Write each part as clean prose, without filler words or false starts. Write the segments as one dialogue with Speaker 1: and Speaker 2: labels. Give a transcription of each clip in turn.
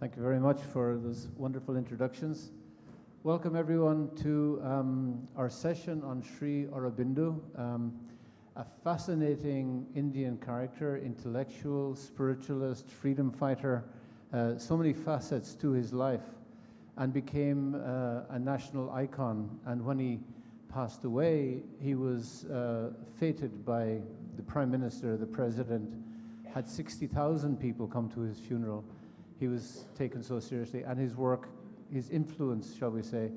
Speaker 1: Thank you very much for those wonderful introductions. Welcome everyone to our session on Sri Aurobindo, a fascinating Indian character, intellectual, spiritualist, freedom fighter, so many facets to his life, and became a national icon. And when he passed away, he was feted by the Prime Minister, the President, had 60,000 people come to his funeral. He was taken so seriously, and his work, his influence, shall we say,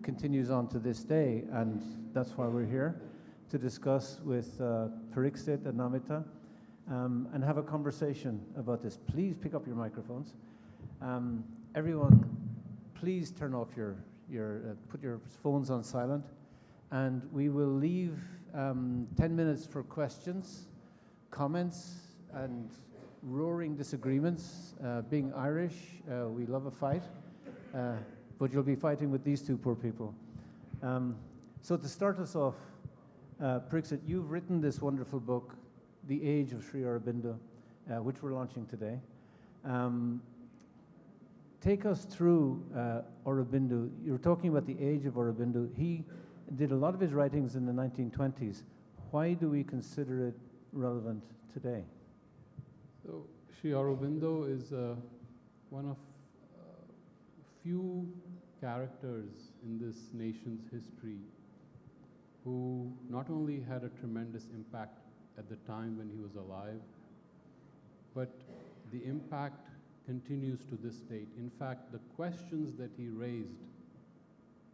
Speaker 1: continues on to this day, and that's why we're here, to discuss with Pariksith and Namita, and have a conversation about this. Please pick up your microphones. Everyone, please turn off put your phones on silent, and we will leave 10 minutes for questions, comments, and roaring disagreements. Being Irish, we love a fight, but you'll be fighting with these two poor people. So to start us off, Pariksith, you've written this wonderful book, The Age of Sri Aurobindo, which we're launching today. Take us through Aurobindo. You were talking about the age of Aurobindo. He did a lot of his writings in the 1920s. Why do we consider it relevant today?
Speaker 2: So, Sri Aurobindo is one of few characters in this nation's history who not only had a tremendous impact at the time when he was alive, but the impact continues to this date. In fact, the questions that he raised,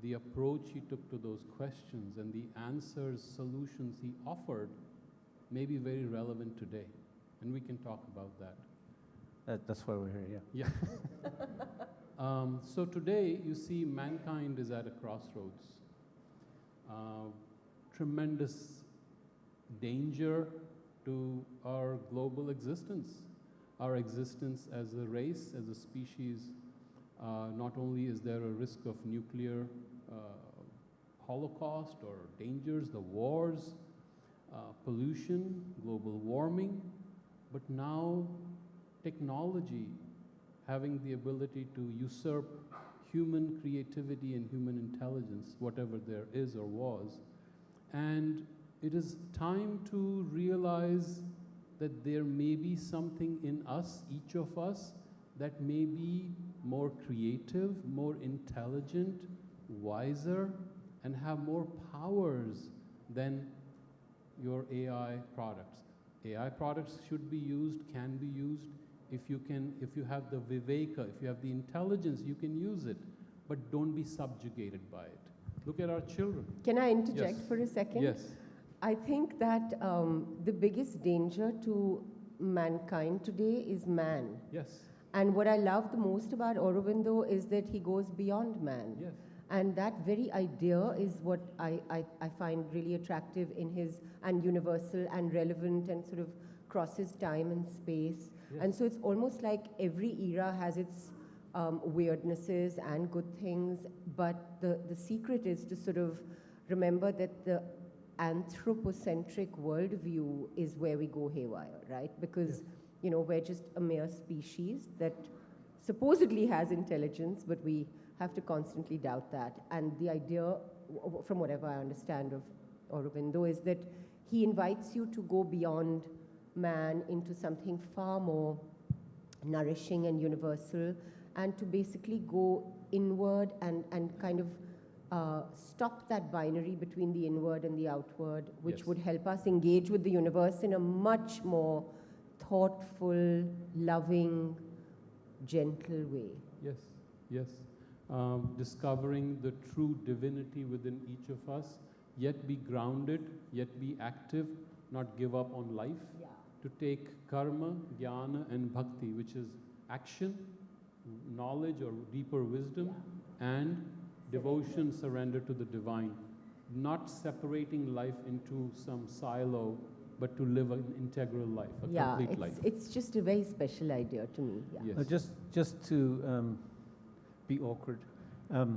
Speaker 2: the approach he took to those questions, and the answers, solutions he offered may be very relevant today. And we can talk about that.
Speaker 1: That's why we're here, yeah.
Speaker 2: Yeah. So today, you see mankind is at a crossroads. Tremendous danger to our global existence. Our existence as a race, as a species. Not only is there a risk of nuclear holocaust or dangers, the wars, pollution, global warming, but now technology having the ability to usurp human creativity and human intelligence, whatever there is or was. And it is time to realize that there may be something in us, each of us, that may be more creative, more intelligent, wiser, and have more powers than your AI products. AI products should be used, can be used. If you have the viveka, if you have the intelligence, you can use it, but don't be subjugated by it. Look at our children.
Speaker 3: Can I interject
Speaker 2: Yes.
Speaker 3: for a second?
Speaker 2: Yes.
Speaker 3: I think that the biggest danger to mankind today is man.
Speaker 2: Yes.
Speaker 3: And what I love the most about Aurobindo is that he goes beyond man.
Speaker 2: Yes.
Speaker 3: And that very idea is what I find really attractive in his, and universal and relevant, and sort of crosses time and space.
Speaker 2: Yes.
Speaker 3: And so it's almost like every era has its weirdnesses and good things, but the secret is to sort of remember that the anthropocentric worldview is where we go haywire, right? Because, you know, we're just a mere species that supposedly has intelligence, but we have to constantly doubt that. And the idea, from whatever I understand of Aurobindo, is that he invites you to go beyond man into something far more nourishing and universal, and to basically go inward and kind of stop that binary between the inward and the outward, which
Speaker 2: Yes.
Speaker 3: would help us engage with the universe in a much more thoughtful, loving, gentle way.
Speaker 2: Yes. Yes. Discovering the true divinity within each of us, yet be grounded, yet be active, not give up on life.
Speaker 3: Yeah.
Speaker 2: To take karma, jnana, and bhakti, which is action, knowledge or deeper wisdom, and devotion, surrender to the divine. Not separating life into some silo, but to live an integral life, a complete life.
Speaker 3: It's just a very special idea to me. Yeah.
Speaker 2: Yes.
Speaker 1: Just to be awkward.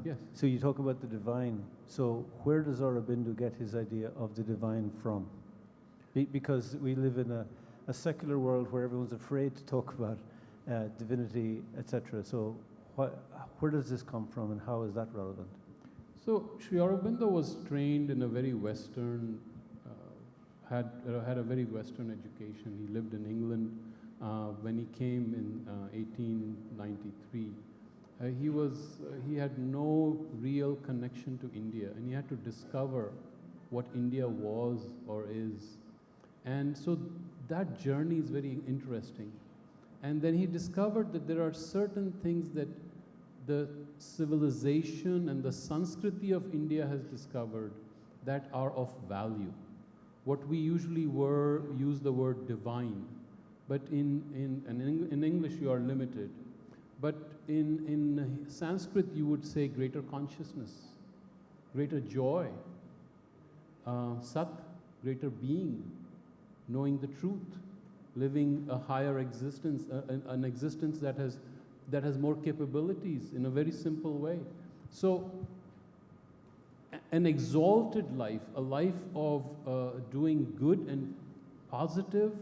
Speaker 2: Yes.
Speaker 1: So you talk about the divine. So where does Aurobindo get his idea of the divine from? Because we live in a secular world where everyone's afraid to talk about divinity, etc. So where does this come from, and how is that relevant?
Speaker 2: So Sri Aurobindo was trained in a very Western, had a very Western education. He lived in England when he came in 1893. He had no real connection to India, and he had to discover what India was or is. And so that journey is very interesting. And then he discovered that there are certain things that the civilization and the Sanskriti of India has discovered that are of value. What we usually use the word divine, but in English you are limited. But in Sanskrit you would say greater consciousness, greater joy, sat, greater being, knowing the truth, living a higher existence, an existence that has more capabilities in a very simple way. So an exalted life, a life of doing good and positive,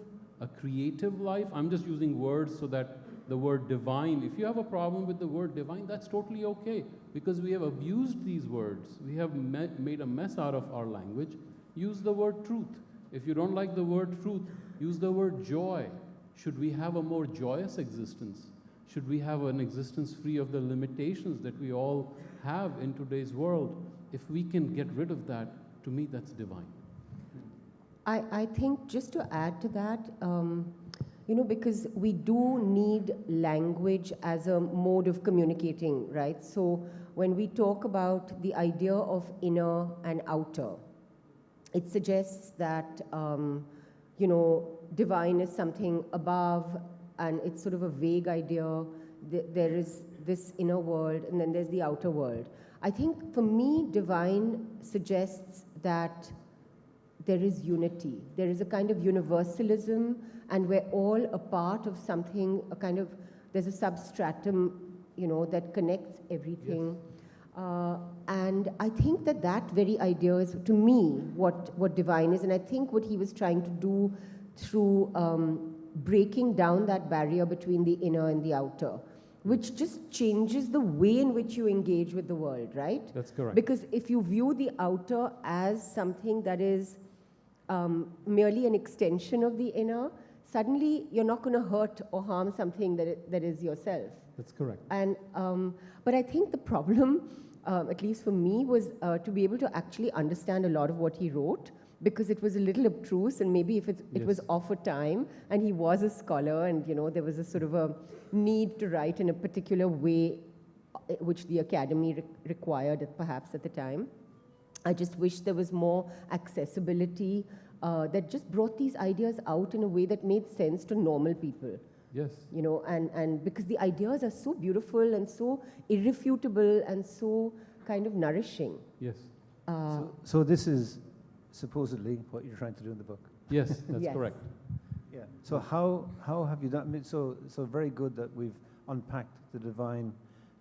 Speaker 2: a creative life. I'm just using words so that the word divine, if you have a problem with the word divine, that's totally okay, because we have abused these words. We have made a mess out of our language. Use the word truth. If you don't like the word truth, use the word joy. Should we have a more joyous existence? Should we have an existence free of the limitations that we all have in today's world? If we can get rid of that, to me, that's divine.
Speaker 3: I think just to add to that, because we do need language as a mode of communicating, right? So when we talk about the idea of inner and outer, it suggests that, divine is something above, and it's sort of a vague idea. There is this inner world, and then there's the outer world. I think for me, divine suggests that there is unity. There is a kind of universalism, and we're all a part of something, there's a substratum, that connects everything. Yes. And I think that very idea is, to me, what divine is. And I think what he was trying to do through breaking down that barrier between the inner and the outer, which just changes the way in which you engage with the world, right?
Speaker 2: That's correct.
Speaker 3: Because if you view the outer as something that is merely an extension of the inner, suddenly you're not going to hurt or harm something that is yourself.
Speaker 2: That's correct.
Speaker 3: And but I think the problem, at least for me, was to be able to actually understand a lot of what he wrote, because it was a little obtruse, and maybe if it was off a time, and he was a scholar, and there was a sort of a need to write in a particular way which the academy required perhaps at the time. I just wish there was more accessibility that just brought these ideas out in a way that made sense to normal people.
Speaker 2: Yes.
Speaker 3: And because the ideas are so beautiful and so irrefutable and so kind of nourishing.
Speaker 2: Yes.
Speaker 1: So this is supposedly what you're trying to do in the book.
Speaker 2: Yes, that's
Speaker 3: Yes.
Speaker 2: correct.
Speaker 1: Yeah. So how have you done? So very good that we've unpacked the divine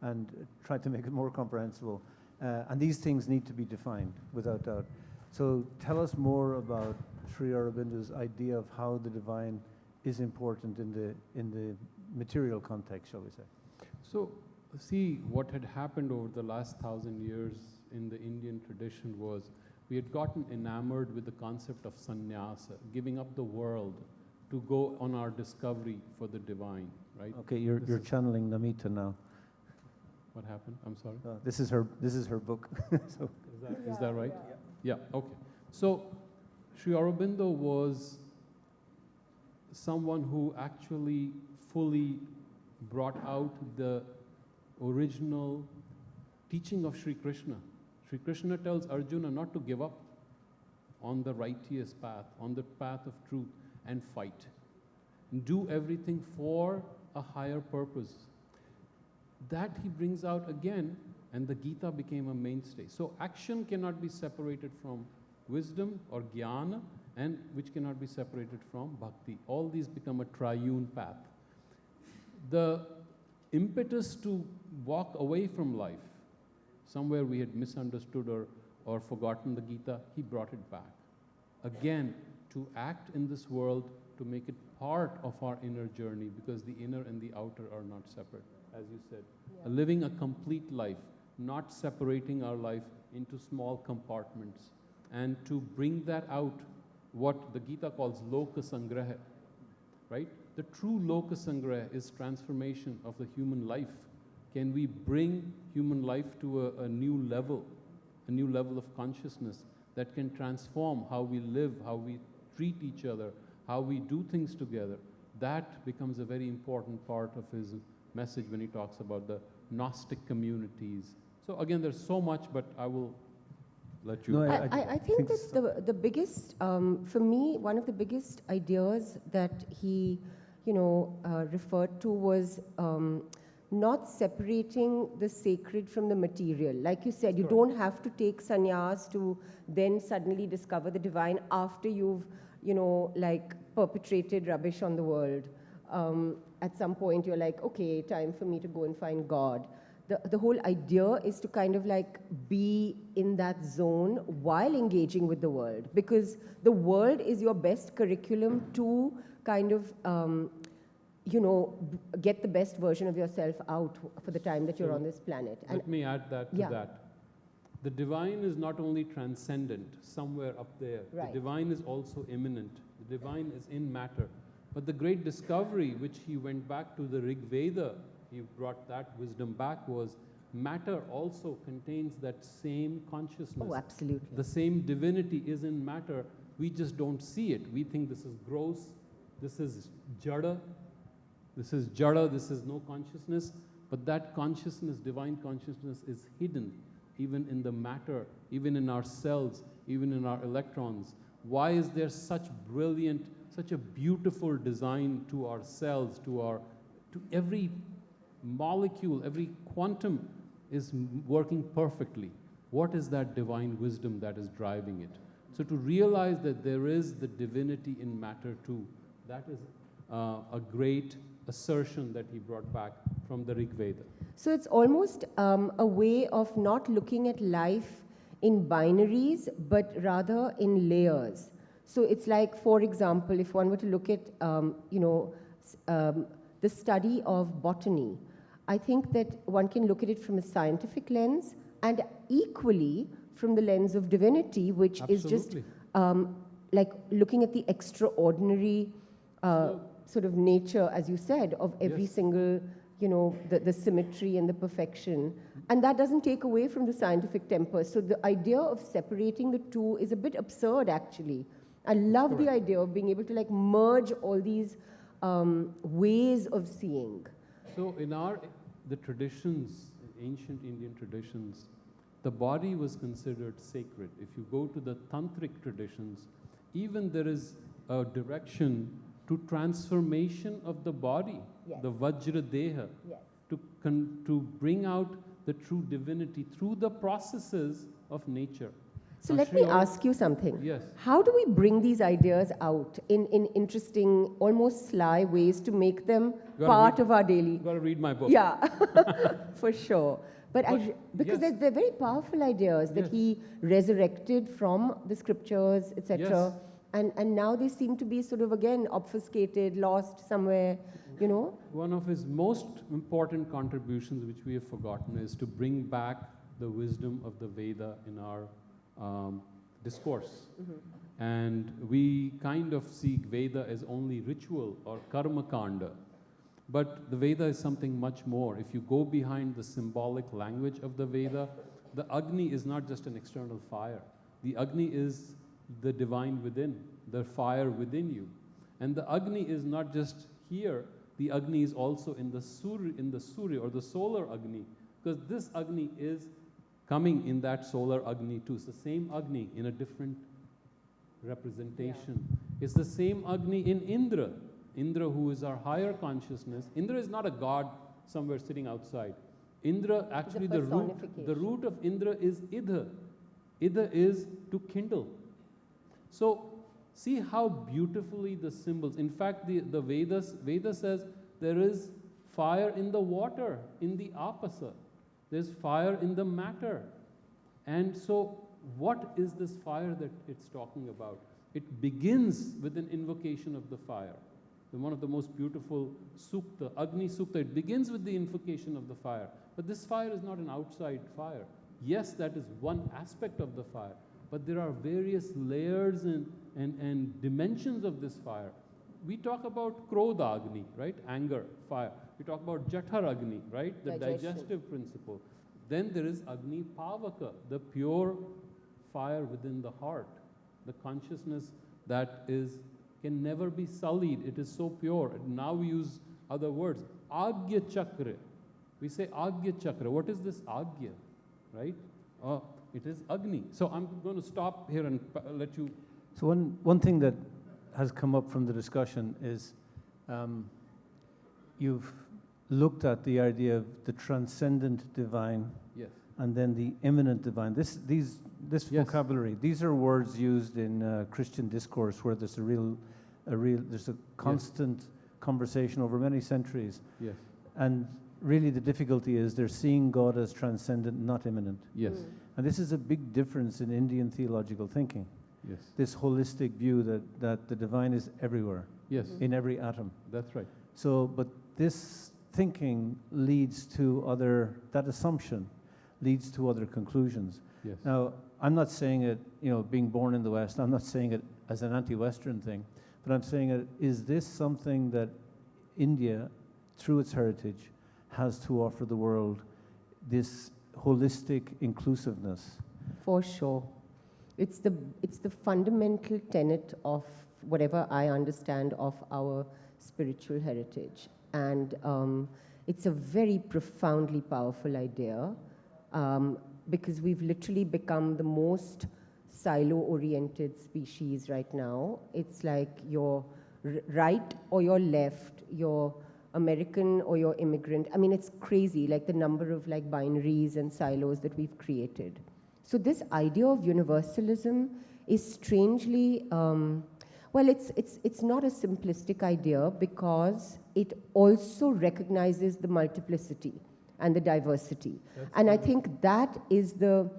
Speaker 1: and tried to make it more comprehensible. And these things need to be defined, without doubt. So tell us more about Sri Aurobindo's idea of how the divine is important in the material context, shall we say?
Speaker 2: So, see, what had happened over the last 1,000 years in the Indian tradition was we had gotten enamored with the concept of sannyasa, giving up the world to go on our discovery for the divine, right?
Speaker 1: Okay, you're channeling Namita now.
Speaker 2: What happened? I'm sorry.
Speaker 1: This is her book. So.
Speaker 2: Is that right? Yeah. Okay. So, Sri Aurobindo was someone who actually fully brought out the original teaching of Sri Krishna. Sri Krishna tells Arjuna not to give up on the righteous path, on the path of truth, and fight. Do everything for a higher purpose. That he brings out again, and the Gita became a mainstay. So action cannot be separated from wisdom or jnana, and which cannot be separated from bhakti. All these become a triune path. The impetus to walk away from life, somewhere we had misunderstood or forgotten the Gita, he brought it back. Again, to act in this world, to make it part of our inner journey, because the inner and the outer are not separate, as you said. Living a complete life, not separating our life into small compartments, and to bring that out, what the Gita calls loka sangraha, right? The true loka sangraha is transformation of the human life. Can we bring human life to a new level of consciousness that can transform how we live, how we treat each other, how we do things together? That becomes a very important part of his message when he talks about the Gnostic communities. So again, there's so much, but I will let you.
Speaker 3: No, I think that the biggest, for me, one of the biggest ideas that he, referred to was not separating the sacred from the material. Like you said, you don't have to take sannyas to then suddenly discover the divine after you've, perpetrated rubbish on the world. At some point, you're like, okay, time for me to go and find God. The whole idea is to kind of like be in that zone while engaging with the world, because the world is your best curriculum to kind of, get the best version of yourself out for the time that you're on this planet.
Speaker 2: Let me add that to that. The divine is not only transcendent, somewhere up there. Right. The divine is also immanent. The divine is in matter. But the great discovery, which he went back to the Rig Veda, he brought that wisdom back, was matter also contains that same consciousness.
Speaker 3: Oh, absolutely.
Speaker 2: The same divinity is in matter. We just don't see it. We think this is gross, this is jada, this is no consciousness. But that consciousness, divine consciousness, is hidden even in the matter, even in our cells, even in our electrons. Why is there such a beautiful design to our cells, to every molecule, every quantum is working perfectly? What is that divine wisdom that is driving it? So to realize that there is the divinity in matter too, that is a great assertion that he brought back from the Rig Veda.
Speaker 3: So it's almost a way of not looking at life in binaries, but rather in layers. So it's like, for example, if one were to look at, the study of botany, I think that one can look at it from a scientific lens and equally from the lens of divinity, which
Speaker 2: Absolutely.
Speaker 3: is just like looking at the extraordinary sort of nature, as you said, of every single, the symmetry and the perfection. And that doesn't take away from the scientific temper. So the idea of separating the two is a bit absurd, actually. I love the idea of being able to like merge all these ways of seeing.
Speaker 2: So in the traditions, ancient Indian traditions, the body was considered sacred. If you go to the tantric traditions, even there is a direction to transformation of the body, the Vajra Deha, to bring out the true divinity through the processes of nature.
Speaker 3: So let me ask you something.
Speaker 2: Yes.
Speaker 3: How do we bring these ideas out in interesting, almost sly ways to make them part of our daily?
Speaker 2: You've got to read my book.
Speaker 3: Yeah, for sure. But because they're very powerful ideas that he resurrected from the scriptures, etc. And now they seem to be sort of, again, obfuscated, lost somewhere,
Speaker 2: One of his most important contributions, which we have forgotten, is to bring back the wisdom of the Veda in our discourse. And we kind of see Veda as only ritual or karma kanda. But the Veda is something much more. If you go behind the symbolic language of the Veda, the Agni is not just an external fire. The Agni is the divine within, the fire within you. And the Agni is not just here, the Agni is also in the Surya or the solar Agni, because this Agni is coming in that solar Agni too. It's the same Agni in a different representation. It's the same Agni in Indra. Indra, who is our higher consciousness. Indra is not a god somewhere sitting outside. Indra, actually the root of Indra is Idha. Idha is to kindle. So see how beautifully the symbols, in fact the Veda says there is fire in the water, in the apasa. There's fire in the matter. And so what is this fire that it's talking about? It begins with an invocation of the fire. one of the most beautiful sukta, Agni Sukta. It begins with the invocation of the fire. But this fire is not an outside fire. Yes, that is one aspect of the fire, but there are various layers and dimensions of this fire. We talk about Krodha Agni, right? Anger, fire. We talk about Jathar Agni, right? The digestive principle. Then there is Agni Pavaka, the pure fire within the heart, the consciousness that can never be sullied. It is so pure. And now we use other words. Agya Chakra. We say Agya Chakra. What is this Agya, right? It is Agni. So I'm going to stop here and let you.
Speaker 1: So one thing that has come up from the discussion is you've looked at the idea of the transcendent divine,
Speaker 2: yes,
Speaker 1: and then the immanent divine. This
Speaker 2: yes.
Speaker 1: vocabulary, these are words used in Christian discourse where there's there's a constant conversation over many centuries.
Speaker 2: Yes.
Speaker 1: And really the difficulty is they're seeing God as transcendent, not immanent.
Speaker 2: Yes.
Speaker 1: And this is a big difference in Indian theological thinking.
Speaker 2: Yes.
Speaker 1: This holistic view that the divine is everywhere,
Speaker 2: yes,
Speaker 1: in every atom.
Speaker 2: that's right.
Speaker 1: So, but this thinking leads to that assumption leads to other conclusions.
Speaker 2: Yes.
Speaker 1: Now, I'm not saying it, being born in the West, I'm not saying it as an anti-Western thing, but I'm saying is this something that India, through its heritage, has to offer the world, this holistic inclusiveness?
Speaker 3: For sure. It's the fundamental tenet of whatever I understand of our spiritual heritage. And it's a very profoundly powerful idea because we've literally become the most silo-oriented species right now. It's like you're right or you're left, you're American or you're immigrant. I mean, it's crazy, like the number of like binaries and silos that we've created. So this idea of universalism is strangely, well, it's not a simplistic idea because it also recognizes the multiplicity and the diversity. And I think that is the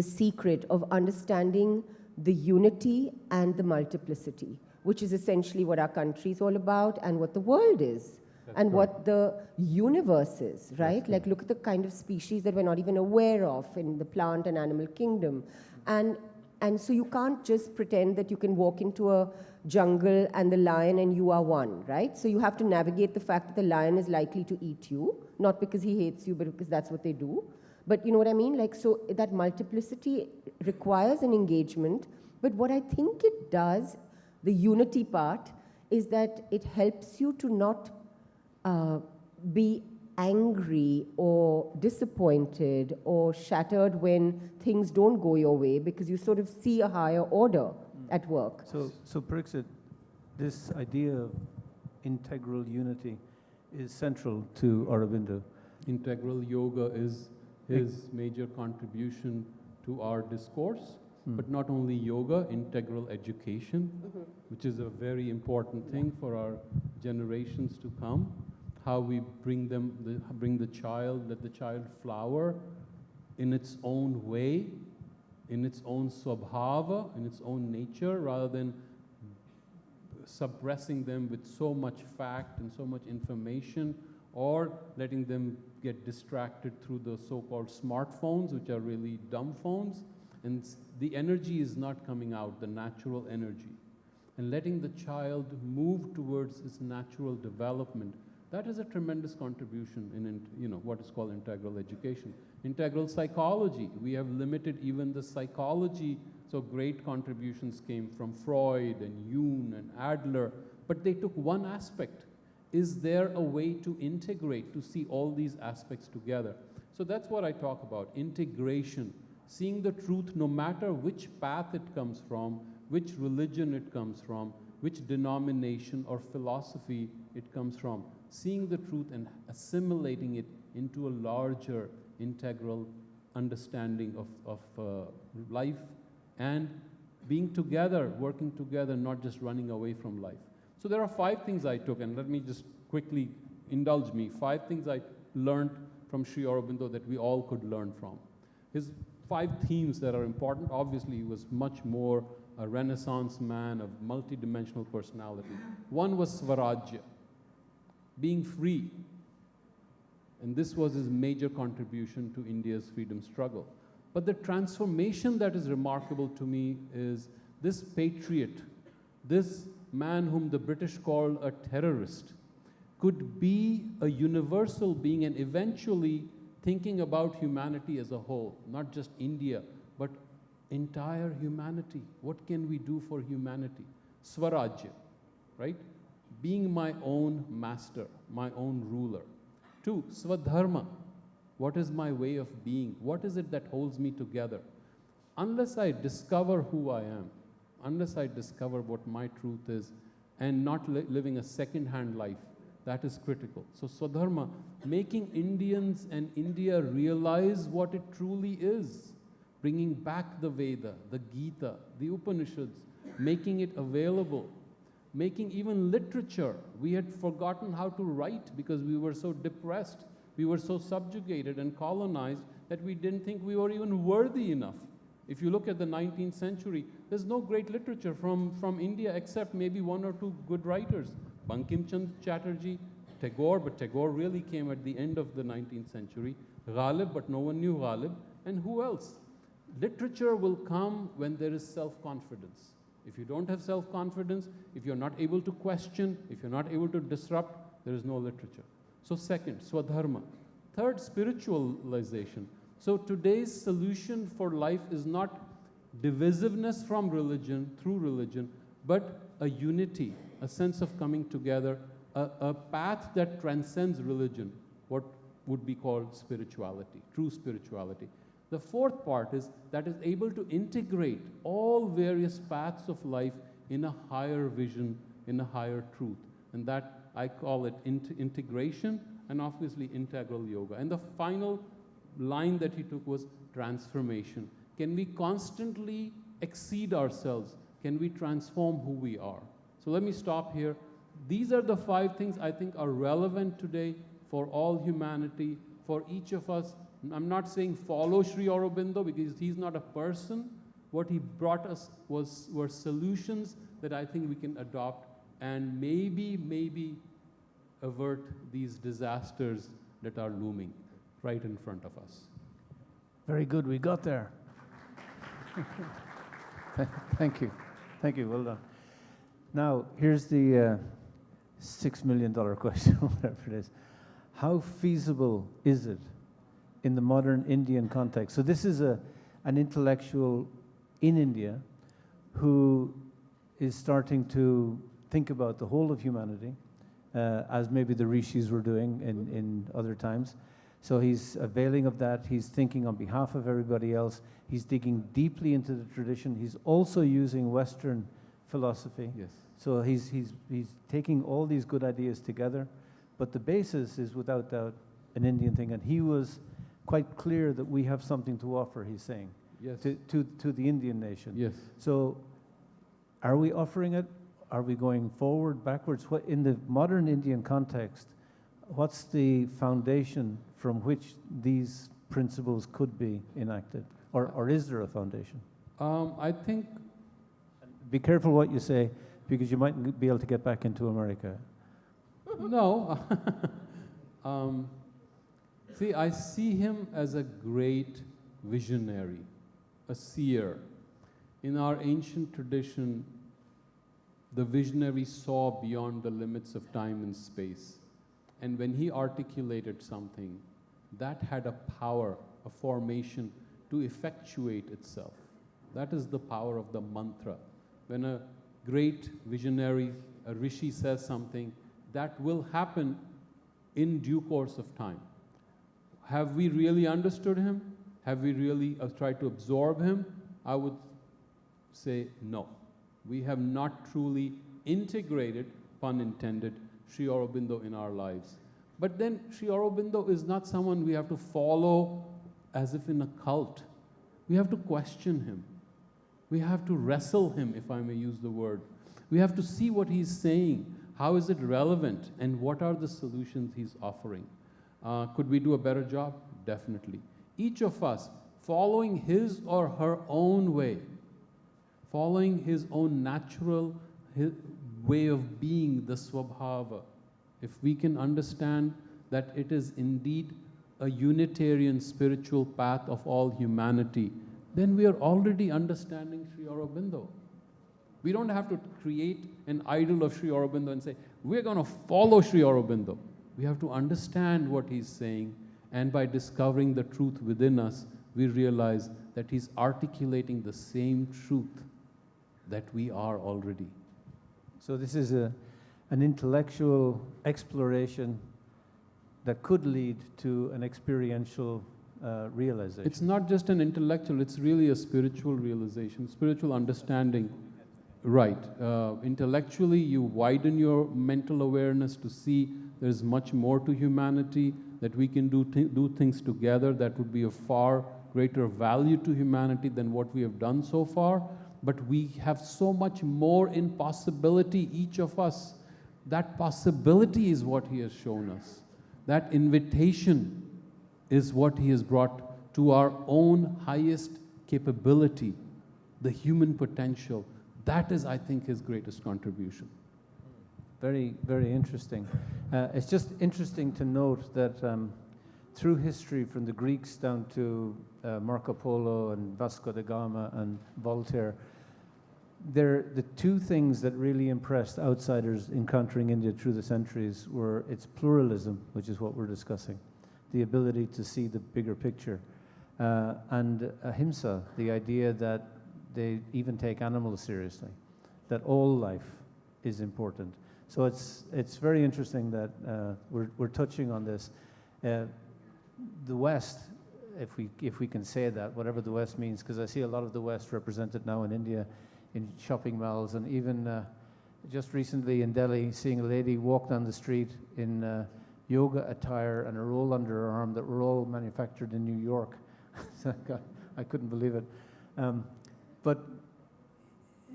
Speaker 3: secret of understanding the unity and the multiplicity, which is essentially what our country is all about and what the world is. And what the universe is, right? Like, look at the kind of species that we're not even aware of in the plant and animal kingdom. And so you can't just pretend that you can walk into a jungle and the lion and you are one, right? So you have to navigate the fact that the lion is likely to eat you, not because he hates you, but because that's what they do. But you know what I mean? Like, so that multiplicity requires an engagement. But what I think it does, the unity part, is that it helps you to not be angry or disappointed or shattered when things don't go your way because you sort of see a higher order at work.
Speaker 1: So Pariksith, this idea of integral unity is central to Aurobindo.
Speaker 2: Integral yoga is his major contribution to our discourse, but not only yoga, integral education, which is a very important thing for our generations to come. How we bring the child, let the child flower in its own way, in its own swabhava, in its own nature, rather than suppressing them with so much fact and so much information, or letting them get distracted through the so-called smartphones, which are really dumb phones, and the energy is not coming out, the natural energy. And letting the child move towards its natural development, that is a tremendous contribution in what is called integral education. Integral psychology, we have limited even the psychology, so great contributions came from Freud and Jung and Adler, but they took one aspect. Is there a way to integrate, to see all these aspects together? So that's what I talk about, integration, seeing the truth no matter which path it comes from, which religion it comes from, which denomination or philosophy it comes from. Seeing the truth and assimilating it into a larger integral understanding of life and being together, working together, not just running away from life. So there are 5 things I took, and let me just quickly indulge me. 5 things I learned from Sri Aurobindo that we all could learn from. His 5 themes that are important, obviously, he was much more a Renaissance man of multidimensional personality. One was Swarajya, being free. And this was his major contribution to India's freedom struggle. But the transformation that is remarkable to me is this patriot, this man whom the British called a terrorist, could be a universal being and eventually thinking about humanity as a whole, not just India, but entire humanity. What can we do for humanity? Swarajya, right? Being my own master, my own ruler. 2, Swadharma. What is my way of being? What is it that holds me together? Unless I discover who I am, unless I discover what my truth is, and not living a second-hand life, that is critical. So Swadharma, making Indians and India realize what it truly is, bringing back the Veda, the Gita, the Upanishads, making it available, making even literature. We had forgotten how to write because we were so depressed, we were so subjugated and colonized that we didn't think we were even worthy enough. If you look at the 19th century, there's no great literature from India except maybe 1 or 2 good writers. Bankim Chand Chatterjee, Tagore, but Tagore really came at the end of the 19th century. Ghalib, but no one knew Ghalib. And who else? Literature will come when there is self-confidence. If you don't have self-confidence, if you're not able to question, if you're not able to disrupt, there is no literature. So second, Swadharma. Third, spiritualization. So today's solution for life is not divisiveness from religion, through religion, but a unity, a sense of coming together, a path that transcends religion, what would be called spirituality, true spirituality. The fourth part is that is able to integrate all various paths of life in a higher vision, in a higher truth. And that, I call it integration and obviously integral yoga. And the final line that he took was transformation. Can we constantly exceed ourselves? Can we transform who we are? So let me stop here. These are the 5 things I think are relevant today for all humanity, for each of us. I'm not saying follow Sri Aurobindo because he's not a person. What he brought us were solutions that I think we can adopt and maybe avert these disasters that are looming right in front of us.
Speaker 1: Very good, we got there. Thank you. Thank you, well done. Now, here's the $6 million question, whatever it is. How feasible is it in the modern Indian context? So this is an intellectual in India who is starting to think about the whole of humanity, as maybe the rishis were doing in other times. So he's availing of that. He's thinking on behalf of everybody else. He's digging deeply into the tradition. He's also using Western philosophy.
Speaker 2: Yes.
Speaker 1: So he's taking all these good ideas together, but the basis is without doubt an Indian thing. And he was quite clear that we have something to offer, he's saying,
Speaker 2: Yes.
Speaker 1: to the Indian nation.
Speaker 2: Yes.
Speaker 1: So are we offering it? Are we going forward, backwards? What, in the modern Indian context, what's the foundation from which these principles could be enacted? Or is there a foundation?
Speaker 2: I think...
Speaker 1: Be careful what you say, because you might be able to get back into America.
Speaker 2: No. See, I see him as a great visionary, a seer. In our ancient tradition, the visionary saw beyond the limits of time and space. And when he articulated something, that had a power, a formation to effectuate itself. That is the power of the mantra. When a great visionary, a rishi says something, that will happen in due course of time. Have we really understood him? Have we really tried to absorb him? I would say no. We have not truly integrated, pun intended, Sri Aurobindo in our lives. But then Sri Aurobindo is not someone we have to follow as if in a cult. We have to question him. We have to wrestle him, if I may use the word. We have to see what he's saying. How is it relevant? And what are the solutions he's offering? Could we do a better job? Definitely. Each of us following his or her own way, following his own natural way of being, the swabhava, if we can understand that it is indeed a Unitarian spiritual path of all humanity, then we are already understanding Sri Aurobindo. We don't have to create an idol of Sri Aurobindo and say, we're going to follow Sri Aurobindo. We have to understand what he's saying, and by discovering the truth within us, we realize that he's articulating the same truth that we are already.
Speaker 1: So this is an intellectual exploration that could lead to an experiential realization.
Speaker 2: It's not just an intellectual, it's really a spiritual realization, spiritual understanding. Right. Intellectually, you widen your mental awareness to see there's much more to humanity, that we can do things together that would be of far greater value to humanity than what we have done so far. But we have so much more in possibility, each of us. That possibility is what he has shown us. That invitation is what he has brought to our own highest capability, the human potential. That is, I think, his greatest contribution.
Speaker 1: Very, very interesting. It's just interesting to note that through history, from the Greeks down to Marco Polo and Vasco da Gama and Voltaire, the two things that really impressed outsiders encountering India through the centuries were its pluralism, which is what we're discussing, the ability to see the bigger picture, and ahimsa, the idea that they even take animals seriously, that all life is important. So it's very interesting that we're touching on this. The West, if we can say that, whatever the West means, because I see a lot of the West represented now in India, in shopping malls, and even just recently in Delhi, seeing a lady walk down the street in yoga attire and a roll under her arm that were all manufactured in New York. So I couldn't believe it. But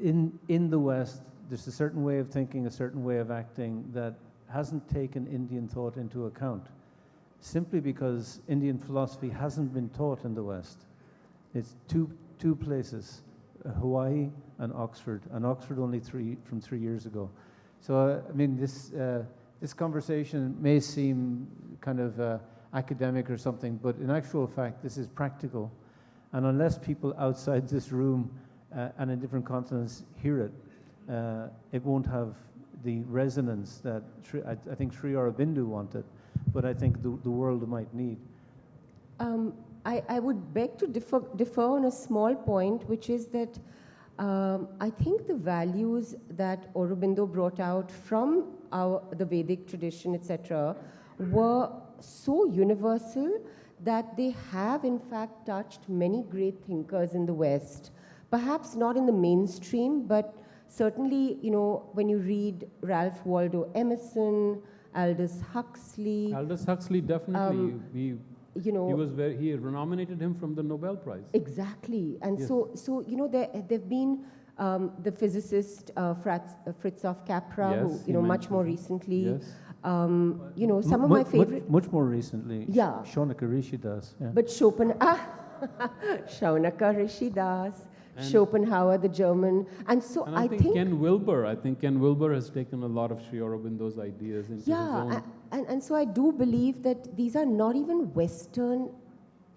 Speaker 1: in the West, there's a certain way of thinking, a certain way of acting that hasn't taken Indian thought into account, simply because Indian philosophy hasn't been taught in the West. It's two places, Hawaii and Oxford only from 3 years ago. So I mean, this conversation may seem kind of academic or something, but in actual fact, this is practical. And unless people outside this room and in different continents hear it, it won't have the resonance that I think Sri Aurobindo wanted, but I think the world might need.
Speaker 3: I would beg to differ on a small point, which is that I think the values that Aurobindo brought out from the Vedic tradition, etc., were so universal that they have in fact touched many great thinkers in the West. Perhaps not in the mainstream, but certainly, you know, when you read Ralph Waldo Emerson, Aldous Huxley.
Speaker 2: Aldous Huxley, definitely. He nominated him from the Nobel Prize.
Speaker 3: Exactly. And
Speaker 2: yes.
Speaker 3: so you know, there've been the physicist Fritjof Capra,
Speaker 2: yes,
Speaker 3: who, you know, much more recently.
Speaker 2: Yes.
Speaker 3: You know, some of my favorite...
Speaker 1: Much more recently.
Speaker 3: Yeah.
Speaker 1: Shaunaka Rishi does. Yeah.
Speaker 3: But Shaunaka Rishi does. Schopenhauer, the German, and so I think
Speaker 2: Ken Wilber has taken a lot of Sri Aurobindo's ideas into his own.
Speaker 3: And so I do believe that these are not even Western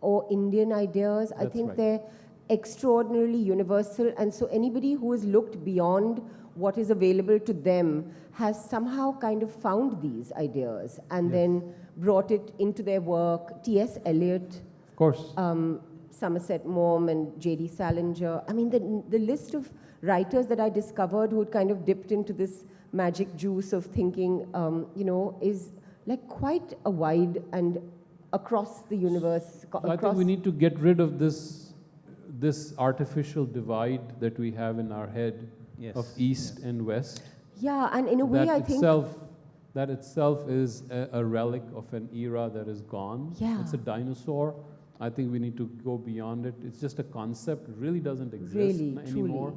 Speaker 3: or Indian ideas. I think they're extraordinarily universal, and so anybody who has looked beyond what is available to them has somehow kind of found these ideas and then brought it into their work. T.S. Eliot,
Speaker 2: of course.
Speaker 3: Somerset Maugham and J.D. Salinger. I mean, the list of writers that I discovered who had kind of dipped into this magic juice of thinking, you know, is like quite a wide and across the universe.
Speaker 2: So I think we need to get rid of this artificial divide that we have in our head of East and West.
Speaker 3: Yeah, and in a way, I think
Speaker 2: that itself is a relic of an era that is gone.
Speaker 3: Yeah.
Speaker 2: It's a dinosaur. I think we need to go beyond it. It's just a concept. It really doesn't exist anymore.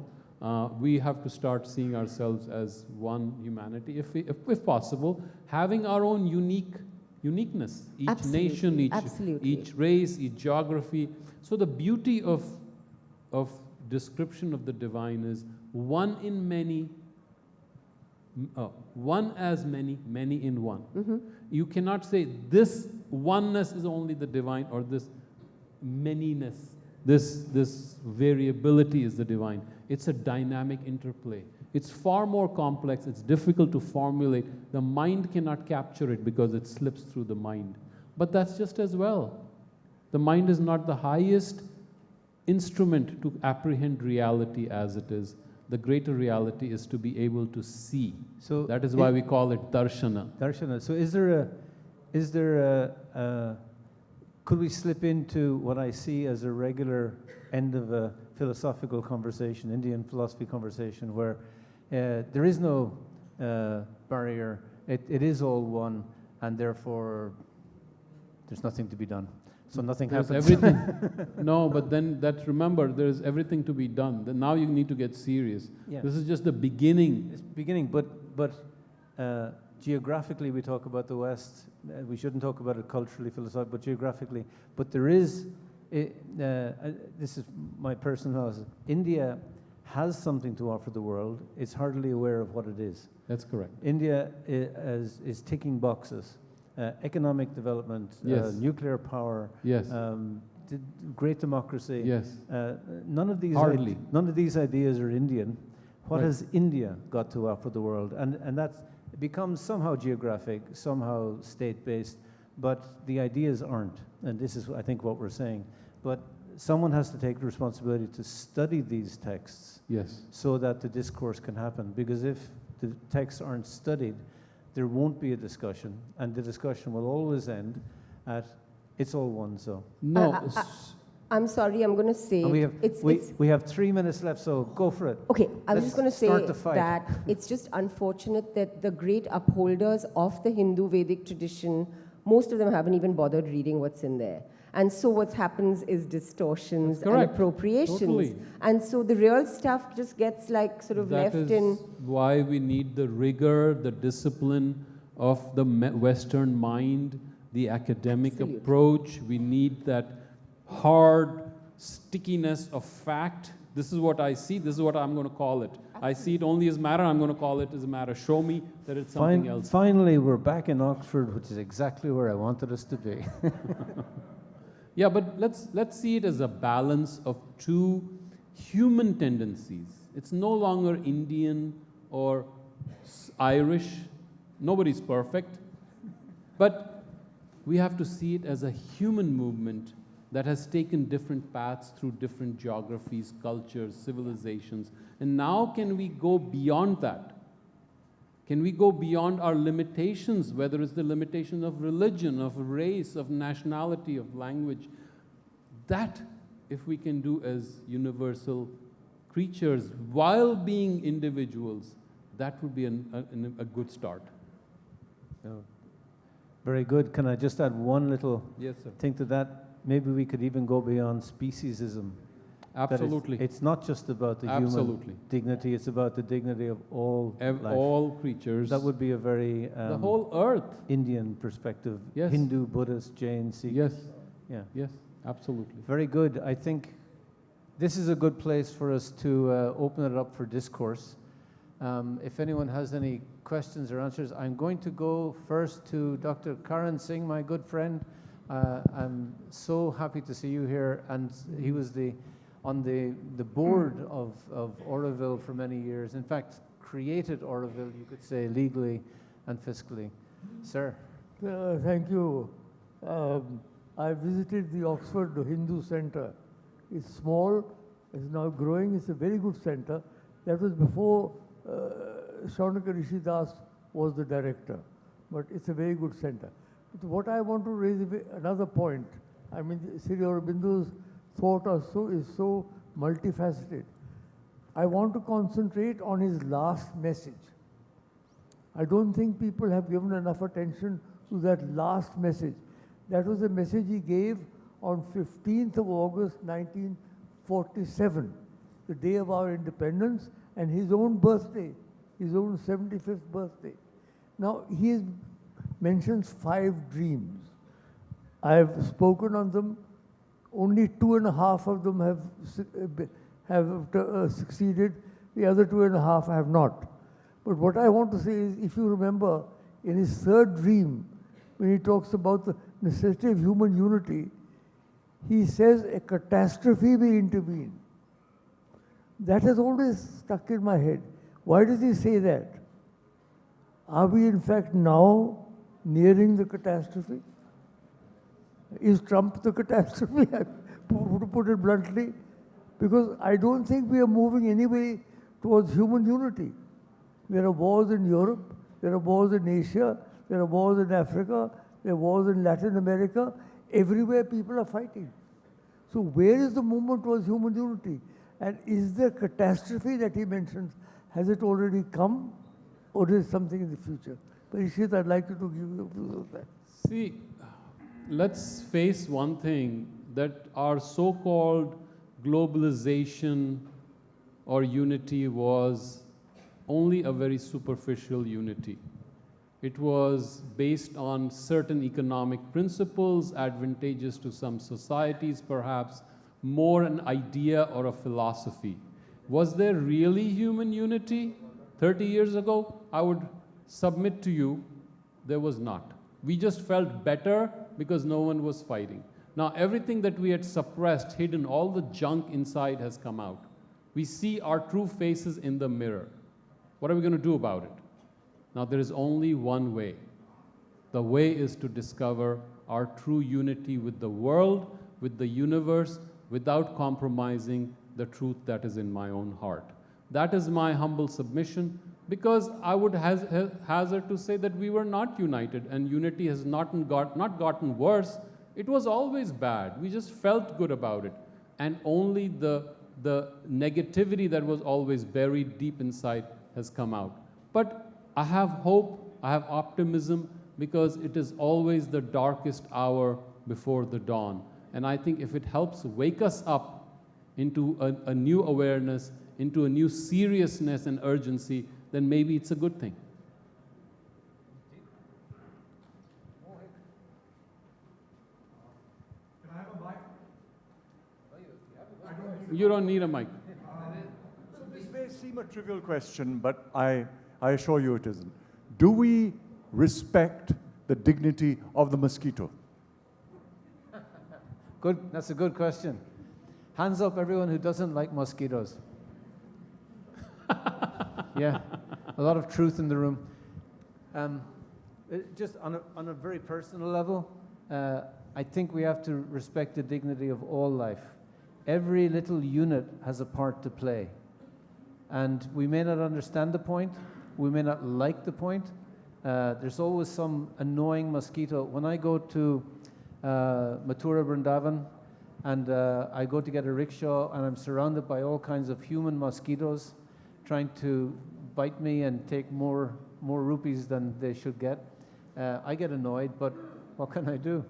Speaker 2: We have to start seeing ourselves as one humanity, if possible, having our own uniqueness. Each nation, each race, each geography. So the beauty of description of the divine is one in many, one as many, many in one. You cannot say this oneness is only the divine, or this manyness, this variability is the divine. It's a dynamic interplay. It's far more complex. It's difficult to formulate. The mind cannot capture it because it slips through the mind. But that's just as well. The mind is not the highest instrument to apprehend reality as it is. The greater reality is to be able to see.
Speaker 1: So
Speaker 2: that is why we call it darshana.
Speaker 1: Darshana. So could we slip into what I see as a regular end of a philosophical conversation, Indian philosophy conversation, where there is no barrier, it is all one, and therefore there's nothing to be done. So nothing
Speaker 2: There's
Speaker 1: happens.
Speaker 2: everything. No, but then remember, there's everything to be done. Then now you need to get serious.
Speaker 1: Yeah.
Speaker 2: This is just the beginning.
Speaker 1: It's beginning, but geographically we talk about the West. We shouldn't talk about it culturally, philosophically, but geographically. But there is, this is my personal analysis, India has something to offer the world. It's hardly aware of what it is.
Speaker 2: That's correct.
Speaker 1: India is ticking boxes. Economic development,
Speaker 2: Yes.
Speaker 1: nuclear power,
Speaker 2: Yes.
Speaker 1: great democracy.
Speaker 2: Yes.
Speaker 1: None of these
Speaker 2: Hardly.
Speaker 1: none of these ideas are Indian. What
Speaker 2: Right.
Speaker 1: has India got to offer the world? And that becomes somehow geographic, somehow state-based, but the ideas aren't. And this is, I think, what we're saying. But someone has to take the responsibility to study these texts
Speaker 2: Yes.
Speaker 1: so that the discourse can happen. Because if the texts aren't studied, there won't be a discussion, and the discussion will always end at, it's all one, so.
Speaker 2: No.
Speaker 3: I'm sorry, I'm going to say,
Speaker 1: And
Speaker 3: it's
Speaker 1: we have 3 minutes left, so go for it.
Speaker 3: okay, I was
Speaker 1: Let's
Speaker 3: just going to say
Speaker 1: start the fight.
Speaker 3: that it's just unfortunate that the great upholders of the Hindu Vedic tradition, most of them haven't even bothered reading what's in there. And so what happens is distortions
Speaker 2: That's
Speaker 3: and
Speaker 2: correct.
Speaker 3: appropriations.
Speaker 2: Totally.
Speaker 3: And so the real stuff just gets like sort of
Speaker 2: That
Speaker 3: left
Speaker 2: is
Speaker 3: in.
Speaker 2: why we need the rigor, the discipline of the Western mind, the academic
Speaker 3: Absolutely.
Speaker 2: approach. We need that hard stickiness of fact. This is what I see. This is what I'm going to call it. I see it only as matter. I'm going to call it as a matter. Show me that it's something else.
Speaker 1: Finally, we're back in Oxford, which is exactly where I wanted us to be.
Speaker 2: Yeah, but let's see it as a balance of two human tendencies. It's no longer Indian or Irish. Nobody's perfect. But we have to see it as a human movement that has taken different paths through different geographies, cultures, civilizations. And now can we go beyond that? Can we go beyond our limitations, whether it's the limitation of religion, of race, of nationality, of language? That, if we can do as universal creatures while being individuals, that would be a good start.
Speaker 1: Oh, very good. Can I just add one little
Speaker 2: Yes, sir.
Speaker 1: thing to that? Maybe we could even go beyond speciesism. That
Speaker 2: Absolutely.
Speaker 1: It's not just about the
Speaker 2: Absolutely.
Speaker 1: human dignity, it's about the dignity of all life.
Speaker 2: All creatures.
Speaker 1: That would be a very
Speaker 2: the whole earth.
Speaker 1: Indian perspective.
Speaker 2: Yes.
Speaker 1: Hindu, Buddhist, Jain, Sikh.
Speaker 2: Yes,
Speaker 1: Yeah.
Speaker 2: yes, absolutely.
Speaker 1: Very good. I think this is a good place for us to open it up for discourse. If anyone has any questions or answers, I'm going to go first to Dr. Karan Singh, my good friend. I'm so happy to see you here, and he was on the board of Auroville for many years. In fact, created Auroville, you could say, legally and fiscally. Sir.
Speaker 4: Thank you. I visited the Oxford Hindu Center. It's small, it's now growing, it's a very good center. That was before Shaunaka Rishi was the director, but it's a very good center. But what I want to raise is another point. I mean, Sri Aurobindo's thought is so multifaceted. I want to concentrate on his last message. I don't think people have given enough attention to that last message. That was the message he gave on 15th of August 1947, the day of our independence, and his own birthday, his own 75th birthday. Now, he mentions 5 dreams. I have spoken on them. Only 2.5 of them have have succeeded, the other 2.5 have not. But what I want to say is, if you remember, in his third dream, when he talks about the necessity of human unity, he says a catastrophe may intervene. That has always stuck in my head. Why does he say that? Are we in fact now nearing the catastrophe? Is Trump the catastrophe, to put it bluntly? Because I don't think we are moving anyway towards human unity. There are wars in Europe, there are wars in Asia, there are wars in Africa, there are wars in Latin America. Everywhere people are fighting. So where is the movement towards human unity? And is the catastrophe that he mentions, has it already come, or is something in the future? Pariksith, I'd like you to give your views on that.
Speaker 2: See, let's face one thing, that our so-called globalization or unity was only a very superficial unity. It was based on certain economic principles, advantageous to some societies perhaps, more an idea or a philosophy. Was there really human unity 30 years ago? I would submit to you, there was not. We just felt better because no one was fighting. Now everything that we had suppressed, hidden, all the junk inside has come out. We see our true faces in the mirror. What are we going to do about it? Now there is only one way. The way is to discover our true unity with the world, with the universe, without compromising the truth that is in my own heart. That is my humble submission, because I would hazard to say that we were not united, and unity has not gotten worse. It was always bad. We just felt good about it. And only the negativity that was always buried deep inside has come out. But I have hope, I have optimism, because it is always the darkest hour before the dawn. And I think if it helps wake us up into a new awareness, into a new seriousness and urgency, then maybe it's a good thing.
Speaker 5: Can I have a mic?
Speaker 2: You don't need a mic.
Speaker 5: So this may seem a trivial question, but I assure you it isn't. Do we respect the dignity of the mosquito?
Speaker 1: Good, that's a good question. Hands up everyone who doesn't like mosquitoes. Yeah, a lot of truth in the room. Just on a very personal level, I think we have to respect the dignity of all life. Every little unit has a part to play. And we may not understand the point, we may not like the point. There's always some annoying mosquito. When I go to Mathura Vrindavan and I go to get a rickshaw and I'm surrounded by all kinds of human mosquitoes trying to bite me and take more rupees than they should get, I get annoyed, but what can I do?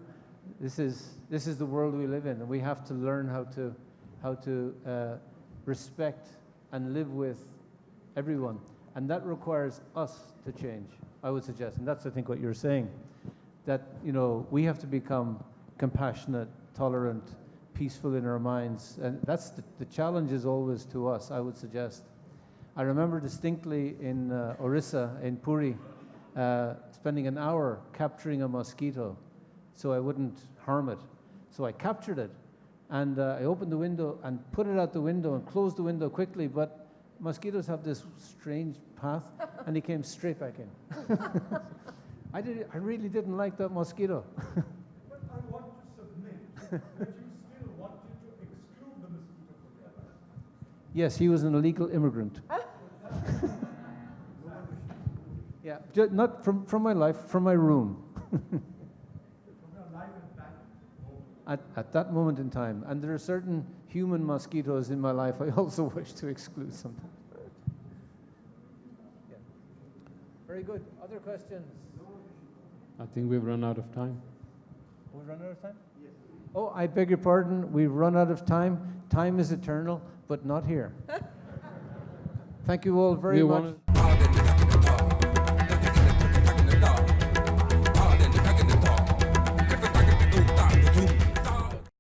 Speaker 1: This is the world we live in, and we have to learn how to respect and live with everyone. And that requires us to change, I would suggest. And that's, I think, what you're saying. That, you know, we have to become compassionate, tolerant, peaceful in our minds. And that's the challenge is always to us, I would suggest. I remember distinctly in Orissa, in Puri, spending an hour capturing a mosquito so I wouldn't harm it. So I captured it, and I opened the window and put it out the window and closed the window quickly, but mosquitoes have this strange path, and he came straight back in. I really didn't like that mosquito.
Speaker 5: But I want to submit that you still wanted to exclude the mosquito from your life.
Speaker 1: Yes, he was an illegal immigrant. Yeah, not from my life, from my room.
Speaker 5: From your life and back.
Speaker 1: At that moment in time. And there are certain human mosquitoes in my life I also wish to exclude sometimes. Yeah. Very good. Other questions?
Speaker 2: I think we've run out of time.
Speaker 1: We've run out of time? Yes. Oh, I beg your pardon. We've run out of time. Time is eternal, but not here. Thank you all very much.